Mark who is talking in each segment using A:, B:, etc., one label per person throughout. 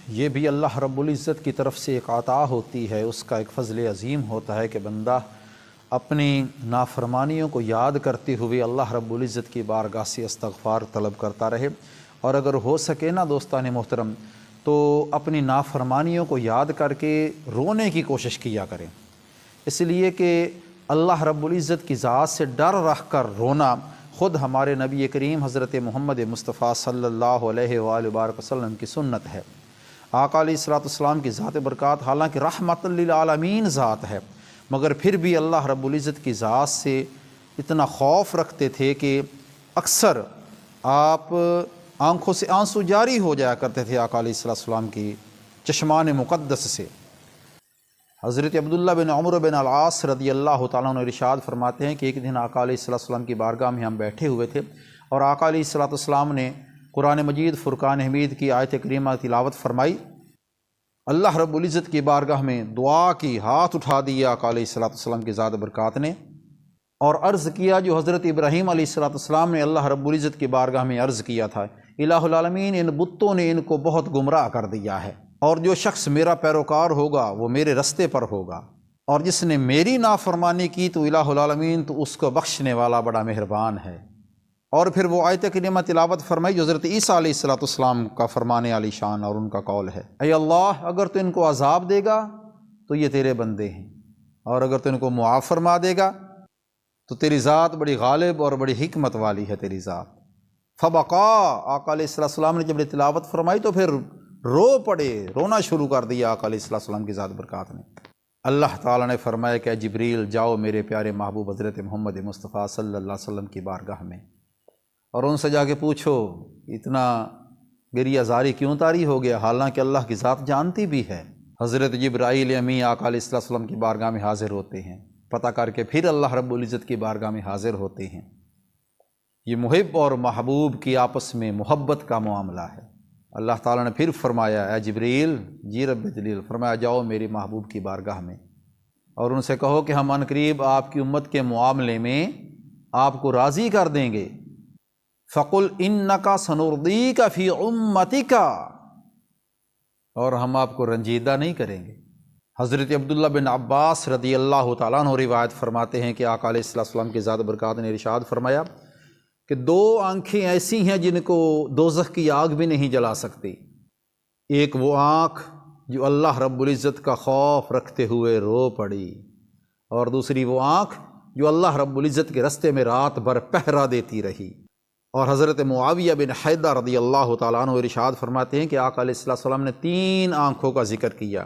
A: یہ بھی اللہ رب العزت کی طرف سے ایک عطا ہوتی ہے، اس کا ایک فضل عظیم ہوتا ہے کہ بندہ اپنی نافرمانیوں کو یاد کرتے ہوئے اللہ رب العزت کی بارگاہ سے استغفار طلب کرتا رہے، اور اگر ہو سکے نا دوستان محترم تو اپنی نافرمانیوں کو یاد کر کے رونے کی کوشش کیا کریں، اس لیے کہ اللہ رب العزت کی ذات سے ڈر رکھ کر رونا خود ہمارے نبی کریم حضرت محمد مصطفیٰ صلی اللہ علیہ وآلہ وبارک وسلم کی سنت ہے۔ آقا علیہ الصلوۃ والسلام کی ذات برکات حالانکہ رحمت للعالمین ذات ہے، مگر پھر بھی اللہ رب العزت کی ذات سے اتنا خوف رکھتے تھے کہ اکثر آپ آنکھوں سے آنسو جاری ہو جایا کرتے تھے آقا علیہ الصلوۃ والسلام کی چشمان مقدس سے۔ حضرت عبداللہ بن عمر بن العاص رضی اللہ تعالیٰ عنہ ارشاد فرماتے ہیں کہ ایک دن آقا علیہ الصلوۃ والسلام کی بارگاہ میں ہم بیٹھے ہوئے تھے، اور آقا علیہ الصلوۃ والسلام نے قرآن مجید فرقان حمید کی آیت کریمہ تلاوت فرمائی۔ اللہ رب العزت کی بارگاہ میں دعا کی، ہاتھ اٹھا دیا آقا علیہ الصلوۃ والسلام کی ذات برکات نے، اور عرض کیا جو حضرت ابراہیم علیہ الصلوۃ والسلام نے اللہ رب العزت کی بارگاہ میں عرض کیا تھا، الہ العالمین ان بتوں نے ان کو بہت گمراہ کر دیا ہے، اور جو شخص میرا پیروکار ہوگا وہ میرے رستے پر ہوگا، اور جس نے میری نافرمانی کی تو الہ العالمین تو اس کو بخشنے والا بڑا مہربان ہے۔ اور پھر وہ آیت کریمہ تلاوت فرمائی جو حضرت عیسیٰ علیہ الصلوۃ والسلام کا فرمان علی شان اور ان کا قول ہے، اے اللہ اگر تو ان کو عذاب دے گا تو یہ تیرے بندے ہیں، اور اگر تو ان کو معاف فرما دے گا تو تیری ذات بڑی غالب اور بڑی حکمت والی ہے تیری ذات۔ فبقا، آقا علیہ السلام نے جب یہ تلاوت فرمائی تو پھر رو پڑے، رونا شروع کر دیا آقا علیہ السلام کی ذات برکات نے۔ اللہ تعالیٰ نے فرمایا کہ اے جبریل جاؤ میرے پیارے محبوب حضرت محمد مصطفیٰ صلی اللہ علیہ وسلم کی بارگاہ میں، اور ان سے جا کے پوچھو اتنا گریہ زاری کیوں طاری ہو گیا، حالانکہ اللہ کی ذات جانتی بھی ہے۔ حضرت جبرائیل امین آقا علیہ السلام کی بارگاہ میں حاضر ہوتے ہیں، پتہ کر کے پھر اللہ رب العزت کی بارگاہ میں حاضر ہوتے ہیں۔ یہ محب اور محبوب کی آپس میں محبت کا معاملہ ہے۔ اللہ تعالیٰ نے پھر فرمایا اے جبریل، جی رب جلیل، فرمایا جاؤ میری محبوب کی بارگاہ میں اور ان سے کہو کہ ہم عن قریب آپ کی امت کے معاملے میں آپ کو راضی کر دیں گے۔ فَقُلْ إِنَّكَ سَنُرْضِيكَ فِي أُمَّتِكَ، اور ہم آپ کو رنجیدہ نہیں کریں گے۔ حضرت عبداللہ بن عباس رضی اللہ تعالیٰ عنہ روایت فرماتے ہیں کہ آقا علیہ السلام کی ذات برکات نے ارشاد فرمایا کہ دو آنکھیں ایسی ہیں جن کو دوزخ کی آگ بھی نہیں جلا سکتی۔ ایک وہ آنکھ جو اللہ رب العزت کا خوف رکھتے ہوئے رو پڑی، اور دوسری وہ آنکھ جو اللہ رب العزت کے رستے میں رات بھر پہرا دیتی رہی۔ اور حضرت معاویہ بن حیدہ رضی اللہ تعالیٰ عنہ ارشاد فرماتے ہیں کہ آقا علیہ السلام نے 3 آنکھوں کا ذکر کیا۔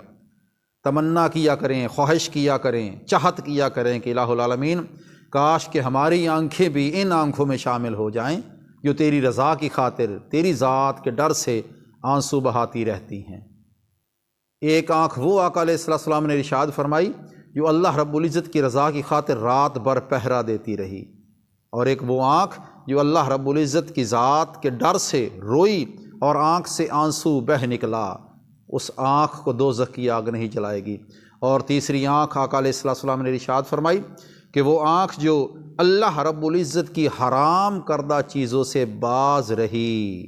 A: تمنا کیا کریں، خواہش کیا کریں، چاہت کیا کریں کہ الہ العالمین کاش کہ ہماری آنکھیں بھی ان آنکھوں میں شامل ہو جائیں جو تیری رضا کی خاطر تیری ذات کے ڈر سے آنسو بہاتی رہتی ہیں۔ ایک آنکھ وہ آقا علیہ السلام نے ارشاد فرمائی جو اللہ رب العزت کی رضا کی خاطر رات بھر پہرا دیتی رہی، اور ایک وہ آنکھ جو اللہ رب العزت کی ذات کے ڈر سے روئی اور آنکھ سے آنسو بہہ نکلا، اس آنکھ کو دوزخ کی آگ نہیں جلائے گی۔ اور تیسری آنکھ آقا علیہ السلام نے ارشاد فرمائی کہ وہ آنکھ جو اللہ رب العزت کی حرام کردہ چیزوں سے باز رہی۔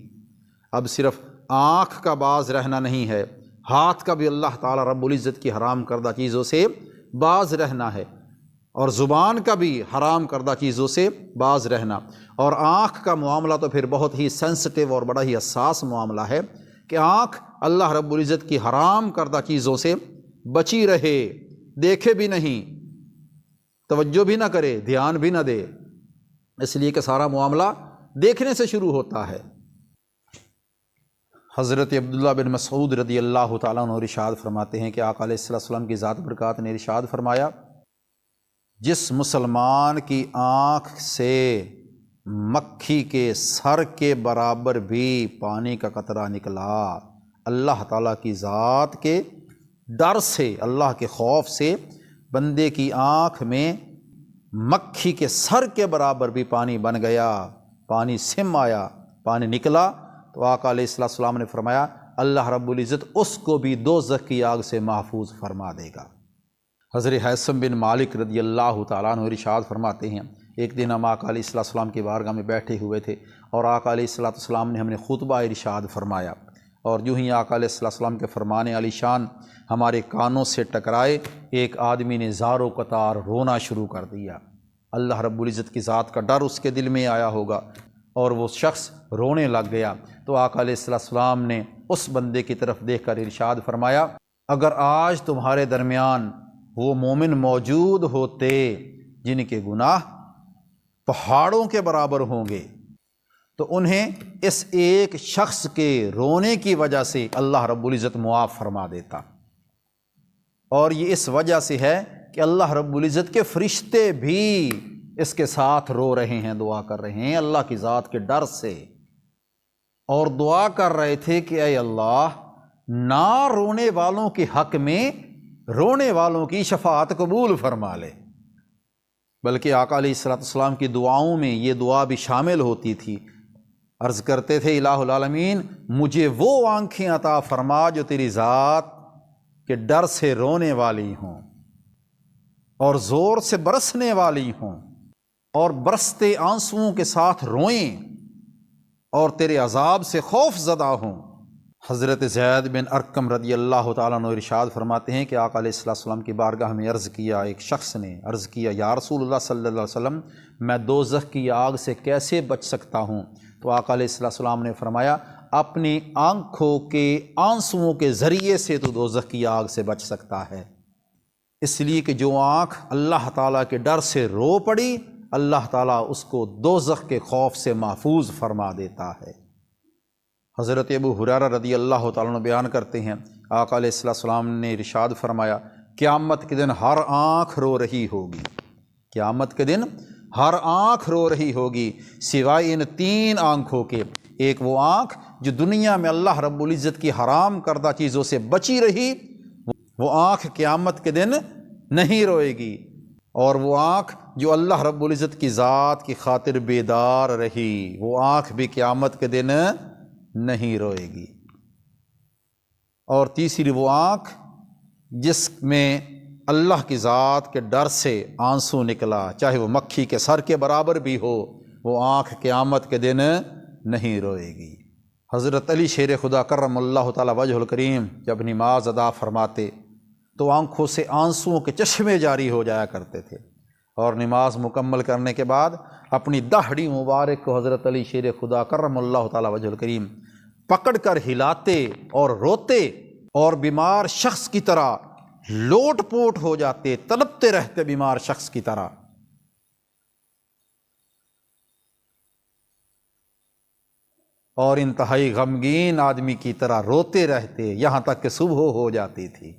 A: اب صرف آنکھ کا باز رہنا نہیں ہے، ہاتھ کا بھی اللہ تعالیٰ رب العزت کی حرام کردہ چیزوں سے باز رہنا ہے، اور زبان کا بھی حرام کردہ چیزوں سے باز رہنا۔ اور آنکھ کا معاملہ تو پھر بہت ہی سینسٹیو اور بڑا ہی حساس معاملہ ہے کہ آنکھ اللہ رب العزت کی حرام کردہ چیزوں سے بچی رہے، دیکھے بھی نہیں، توجہ بھی نہ کرے، دھیان بھی نہ دے، اس لیے کہ سارا معاملہ دیکھنے سے شروع ہوتا ہے۔ حضرت عبداللہ بن مسعود رضی اللہ تعالیٰ عنہ ارشاد فرماتے ہیں کہ آقا علیہ السلام کی ذات برکات نے ارشاد فرمایا جس مسلمان کی آنکھ سے مکھی کے سر کے برابر بھی پانی کا قطرہ نکلا، اللہ تعالیٰ کی ذات کے ڈر سے، اللہ کے خوف سے بندے کی آنکھ میں مکھی کے سر کے برابر بھی پانی بن گیا، پانی سم آیا، پانی نکلا، تو آقا علیہ السلام نے فرمایا اللہ رب العزت اس کو بھی دوزخ کی آگ سے محفوظ فرما دے گا۔ حضرت حیثم بن مالک رضی اللہ تعالیٰ عنہ ارشاد فرماتے ہیں ایک دن ہم آقا علیہ السلام کی بارگاہ میں بیٹھے ہوئے تھے، اور آقا علیہ السلام نے ہمیں خطبہ ارشاد فرمایا۔ اور جو ہی آقا علیہ السلام کے فرمان علی شان ہمارے کانوں سے ٹکرائے، ایک آدمی نے زارو قطار رونا شروع کر دیا۔ اللہ رب العزت کی ذات کا ڈر اس کے دل میں آیا ہوگا اور وہ شخص رونے لگ گیا۔ تو آقا علیہ السلام نے اس بندے کی طرف دیکھ کر ارشاد فرمایا، اگر آج تمہارے درمیان وہ مومن موجود ہوتے جن کے گناہ پہاڑوں کے برابر ہوں گے تو انہیں اس ایک شخص کے رونے کی وجہ سے اللہ رب العزت معاف فرما دیتا۔ اور یہ اس وجہ سے ہے کہ اللہ رب العزت کے فرشتے بھی اس کے ساتھ رو رہے ہیں، دعا کر رہے ہیں اللہ کی ذات کے ڈر سے، اور دعا کر رہے تھے کہ اے اللہ نہ رونے والوں کے حق میں رونے والوں کی شفاعت قبول فرما لے۔ بلکہ آقا علیہ السلام کی دعاؤں میں یہ دعا بھی شامل ہوتی تھی، عرض کرتے تھے الہ العالمین مجھے وہ آنکھیں عطا فرما جو تیری ذات کے ڈر سے رونے والی ہوں اور زور سے برسنے والی ہوں اور برستے آنسوؤں کے ساتھ روئیں اور تیرے عذاب سے خوف زدہ ہوں۔ حضرت زید بن ارقم رضی اللہ تعالیٰ عنہ ارشاد فرماتے ہیں کہ آقا علیہ السلام کی بارگاہ میں عرض کیا، ایک شخص نے عرض کیا یا رسول اللہ صلی اللہ علیہ وسلم میں دوزخ کی آگ سے کیسے بچ سکتا ہوں؟ تو آقا علیہ السلام نے فرمایا اپنی آنکھوں کے آنسوؤں کے ذریعے سے تو دوزخ کی آگ سے بچ سکتا ہے، اس لیے کہ جو آنکھ اللہ تعالیٰ کے ڈر سے رو پڑی اللہ تعالیٰ اس کو دوزخ کے خوف سے محفوظ فرما دیتا ہے۔ حضرت ابو ہریرہ رضی اللہ تعالیٰ عنہ بیان کرتے ہیں آقا علیہ السلام نے ارشاد فرمایا قیامت کے دن ہر آنکھ رو رہی ہوگی، قیامت کے دن ہر آنکھ رو رہی ہوگی سوائے ان تین آنکھوں کے، ایک وہ آنکھ جو دنیا میں اللہ رب العزت کی حرام کردہ چیزوں سے بچی رہی، وہ آنکھ قیامت کے دن نہیں روئے گی، اور وہ آنکھ جو اللہ رب العزت کی ذات کی خاطر بیدار رہی وہ آنکھ بھی قیامت کے دن نہیں روئے گی، اور تیسری وہ آنکھ جس میں اللہ کی ذات کے ڈر سے آنسو نکلا چاہے وہ مکھی کے سر کے برابر بھی ہو، وہ آنکھ قیامت کے دن نہیں روئے گی۔ حضرت علی شیر خدا کرم اللہ تعالیٰ وجہ الکریم جب نماز ادا فرماتے تو آنکھوں سے آنسوؤں کے چشمے جاری ہو جایا کرتے تھے، اور نماز مکمل کرنے کے بعد اپنی داڑھی مبارک کو حضرت علی شیر خدا کرم اللہ تعالیٰ وجہ الکریم پکڑ کر ہلاتے اور روتے اور بیمار شخص کی طرح لوٹ پوٹ ہو جاتے، تڑپتے رہتے بیمار شخص کی طرح، اور انتہائی غمگین آدمی کی طرح روتے رہتے یہاں تک کہ صبح ہو جاتی تھی۔